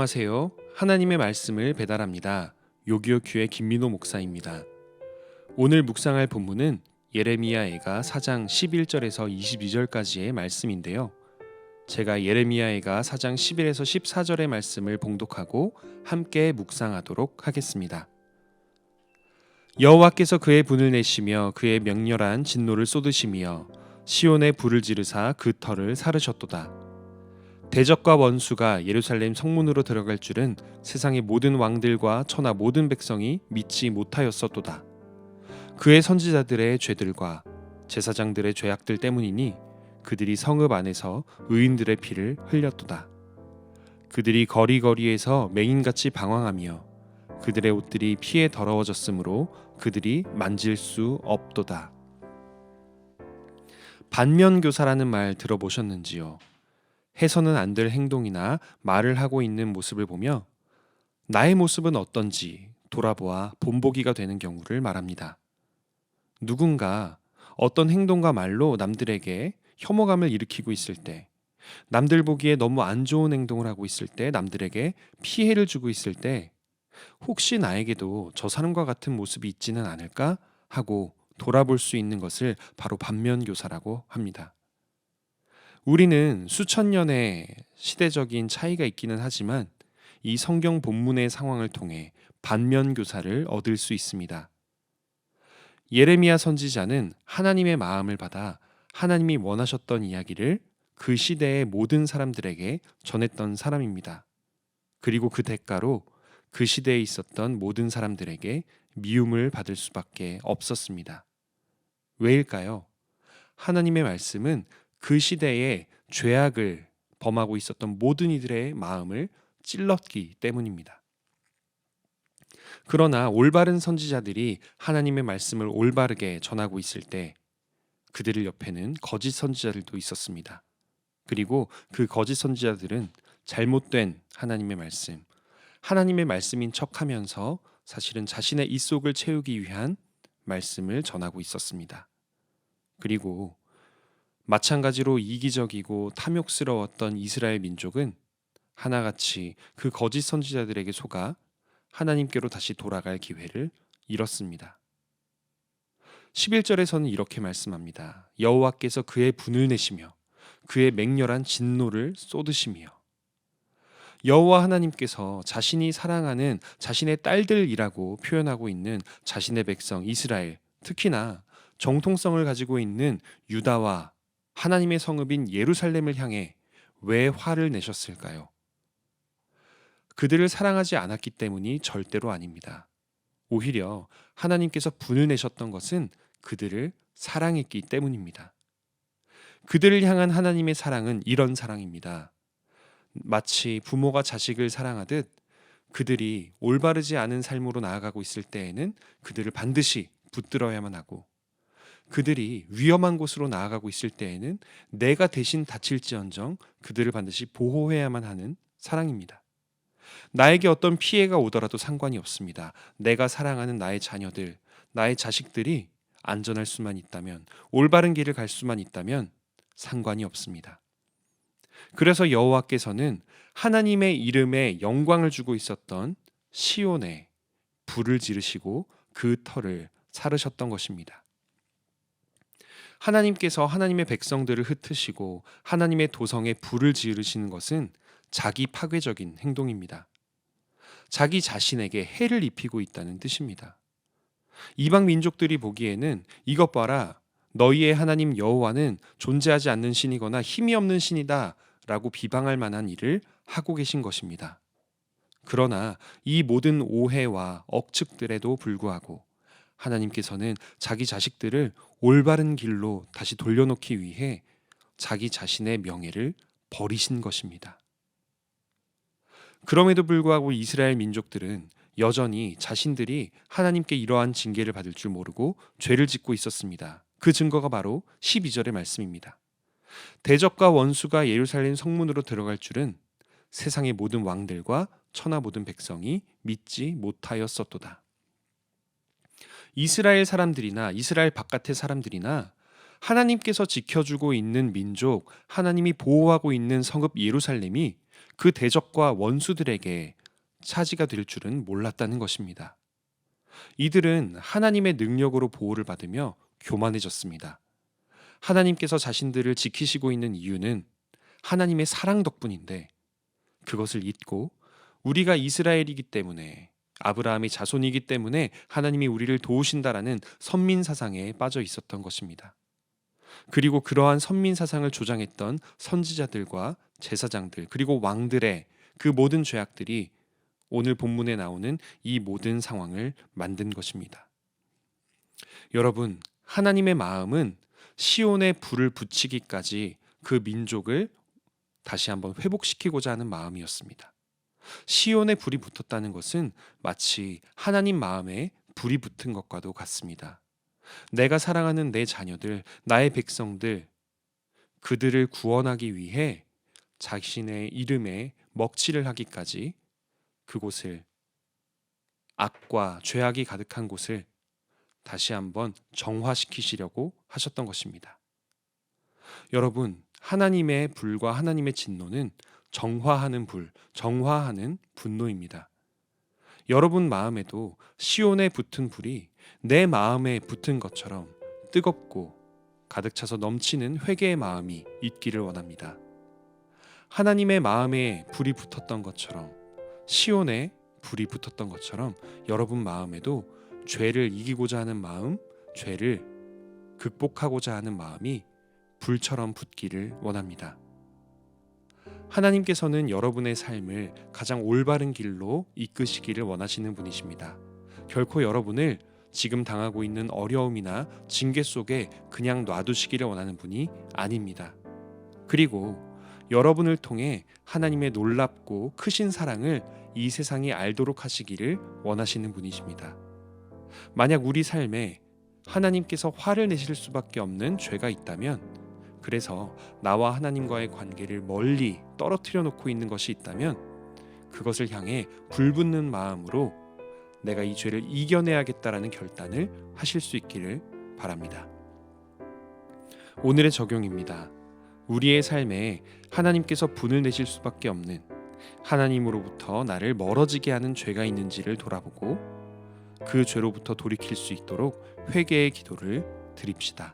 안녕하세요. 하나님의 말씀을 배달합니다. 요기요큐의 김민호 목사입니다. 오늘 묵상할 본문은 예레미야애가 4장 11절에서 22절까지의 말씀인데요. 제가 예레미야애가 4장 11에서 14절의 말씀을 봉독하고 함께 묵상하도록 하겠습니다. 여호와께서 그의 분을 내시며 그의 맹렬한 진노를 쏟으시며 시온에 불을 지르사 그 터를 사르셨도다. 대적과 원수가 예루살렘 성문으로 들어갈 줄은 세상의 모든 왕들과 천하 모든 백성이 믿지 못하였었도다. 그의 선지자들의 죄들과 제사장들의 죄악들 때문이니 그들이 성읍 안에서 의인들의 피를 흘렸도다. 그들이 거리거리에서 맹인같이 방황하며 그들의 옷들이 피에 더러워졌으므로 그들이 만질 수 없도다. 반면교사라는 말 들어보셨는지요? 해서는 안 될 행동이나 말을 하고 있는 모습을 보며 나의 모습은 어떤지 돌아보아 본보기가 되는 경우를 말합니다. 누군가 어떤 행동과 말로 남들에게 혐오감을 일으키고 있을 때, 남들 보기에 너무 안 좋은 행동을 하고 있을 때, 남들에게 피해를 주고 있을 때 혹시 나에게도 저 사람과 같은 모습이 있지는 않을까 하고 돌아볼 수 있는 것을 바로 반면교사라고 합니다. 우리는 수천 년의 시대적인 차이가 있기는 하지만 이 성경 본문의 상황을 통해 반면교사를 얻을 수 있습니다. 예레미야 선지자는 하나님의 마음을 받아 하나님이 원하셨던 이야기를 그 시대의 모든 사람들에게 전했던 사람입니다. 그리고 그 대가로 그 시대에 있었던 모든 사람들에게 미움을 받을 수밖에 없었습니다. 왜일까요? 하나님의 말씀은 그 시대에 죄악을 범하고 있었던 모든 이들의 마음을 찔렀기 때문입니다. 그러나 올바른 선지자들이 하나님의 말씀을 올바르게 전하고 있을 때 그들의 옆에는 거짓 선지자들도 있었습니다. 그리고 그 거짓 선지자들은 잘못된 하나님의 말씀인 척하면서 사실은 자신의 입속을 채우기 위한 말씀을 전하고 있었습니다. 그리고 마찬가지로 이기적이고 탐욕스러웠던 이스라엘 민족은 하나같이 그 거짓 선지자들에게 속아 하나님께로 다시 돌아갈 기회를 잃었습니다. 11절에서는 이렇게 말씀합니다. 여호와께서 그의 분을 내시며 그의 맹렬한 진노를 쏟으시며. 여호와 하나님께서 자신이 사랑하는 자신의 딸들이라고 표현하고 있는 자신의 백성 이스라엘, 특히나 정통성을 가지고 있는 유다와 하나님의 성읍인 예루살렘을 향해 왜 화를 내셨을까요? 그들을 사랑하지 않았기 때문이 절대로 아닙니다. 오히려 하나님께서 분을 내셨던 것은 그들을 사랑했기 때문입니다. 그들을 향한 하나님의 사랑은 이런 사랑입니다. 마치 부모가 자식을 사랑하듯 그들이 올바르지 않은 삶으로 나아가고 있을 때에는 그들을 반드시 붙들어야만 하고, 그들이 위험한 곳으로 나아가고 있을 때에는 내가 대신 다칠지언정 그들을 반드시 보호해야만 하는 사랑입니다. 나에게 어떤 피해가 오더라도 상관이 없습니다. 내가 사랑하는 나의 자녀들, 나의 자식들이 안전할 수만 있다면, 올바른 길을 갈 수만 있다면 상관이 없습니다. 그래서 여호와께서는 하나님의 이름에 영광을 주고 있었던 시온에 불을 지르시고 그 터를 사르셨던 것입니다. 하나님께서 하나님의 백성들을 흩으시고 하나님의 도성에 불을 지르시는 것은 자기 파괴적인 행동입니다. 자기 자신에게 해를 입히고 있다는 뜻입니다. 이방 민족들이 보기에는 이것 봐라, 너희의 하나님 여호와는 존재하지 않는 신이거나 힘이 없는 신이다 라고 비방할 만한 일을 하고 계신 것입니다. 그러나 이 모든 오해와 억측들에도 불구하고 하나님께서는 자기 자식들을 올바른 길로 다시 돌려놓기 위해 자기 자신의 명예를 버리신 것입니다. 그럼에도 불구하고 이스라엘 민족들은 여전히 자신들이 하나님께 이러한 징계를 받을 줄 모르고 죄를 짓고 있었습니다. 그 증거가 바로 12절의 말씀입니다. 대적과 원수가 예루살렘 성문으로 들어갈 줄은 세상의 모든 왕들과 천하 모든 백성이 믿지 못하였었도다. 이스라엘 사람들이나 이스라엘 바깥의 사람들이나 하나님께서 지켜주고 있는 민족, 하나님이 보호하고 있는 성읍 예루살렘이 그 대적과 원수들에게 차지가 될 줄은 몰랐다는 것입니다. 이들은 하나님의 능력으로 보호를 받으며 교만해졌습니다. 하나님께서 자신들을 지키시고 있는 이유는 하나님의 사랑 덕분인데 그것을 잊고 우리가 이스라엘이기 때문에 아브라함의 자손이기 때문에 하나님이 우리를 도우신다라는 선민 사상에 빠져 있었던 것입니다. 그리고 그러한 선민 사상을 조장했던 선지자들과 제사장들 그리고 왕들의 그 모든 죄악들이 오늘 본문에 나오는 이 모든 상황을 만든 것입니다. 여러분, 하나님의 마음은 시온에 불을 붙이기까지 그 민족을 다시 한번 회복시키고자 하는 마음이었습니다. 시온에 불이 붙었다는 것은 마치 하나님 마음에 불이 붙은 것과도 같습니다. 내가 사랑하는 내 자녀들, 나의 백성들, 그들을 구원하기 위해 자신의 이름에 먹칠을 하기까지 그곳을, 악과 죄악이 가득한 곳을 다시 한번 정화시키시려고 하셨던 것입니다. 여러분, 하나님의 불과 하나님의 진노는 정화하는 불, 정화하는 분노입니다. 여러분 마음에도 시온에 붙은 불이 내 마음에 붙은 것처럼 뜨겁고 가득 차서 넘치는 회개의 마음이 있기를 원합니다. 하나님의 마음에 불이 붙었던 것처럼, 시온에 불이 붙었던 것처럼 여러분 마음에도 죄를 이기고자 하는 마음, 죄를 극복하고자 하는 마음이 불처럼 붙기를 원합니다. 하나님께서는 여러분의 삶을 가장 올바른 길로 이끄시기를 원하시는 분이십니다. 결코 여러분을 지금 당하고 있는 어려움이나 징계 속에 그냥 놔두시기를 원하는 분이 아닙니다. 그리고 여러분을 통해 하나님의 놀랍고 크신 사랑을 이 세상이 알도록 하시기를 원하시는 분이십니다. 만약 우리 삶에 하나님께서 화를 내실 수밖에 없는 죄가 있다면, 그래서 나와 하나님과의 관계를 멀리 떨어뜨려 놓고 있는 것이 있다면 그것을 향해 불붙는 마음으로 내가 이 죄를 이겨내야겠다라는 결단을 하실 수 있기를 바랍니다. 오늘의 적용입니다. 우리의 삶에 하나님께서 분을 내실 수밖에 없는, 하나님으로부터 나를 멀어지게 하는 죄가 있는지를 돌아보고 그 죄로부터 돌이킬 수 있도록 회개의 기도를 드립시다.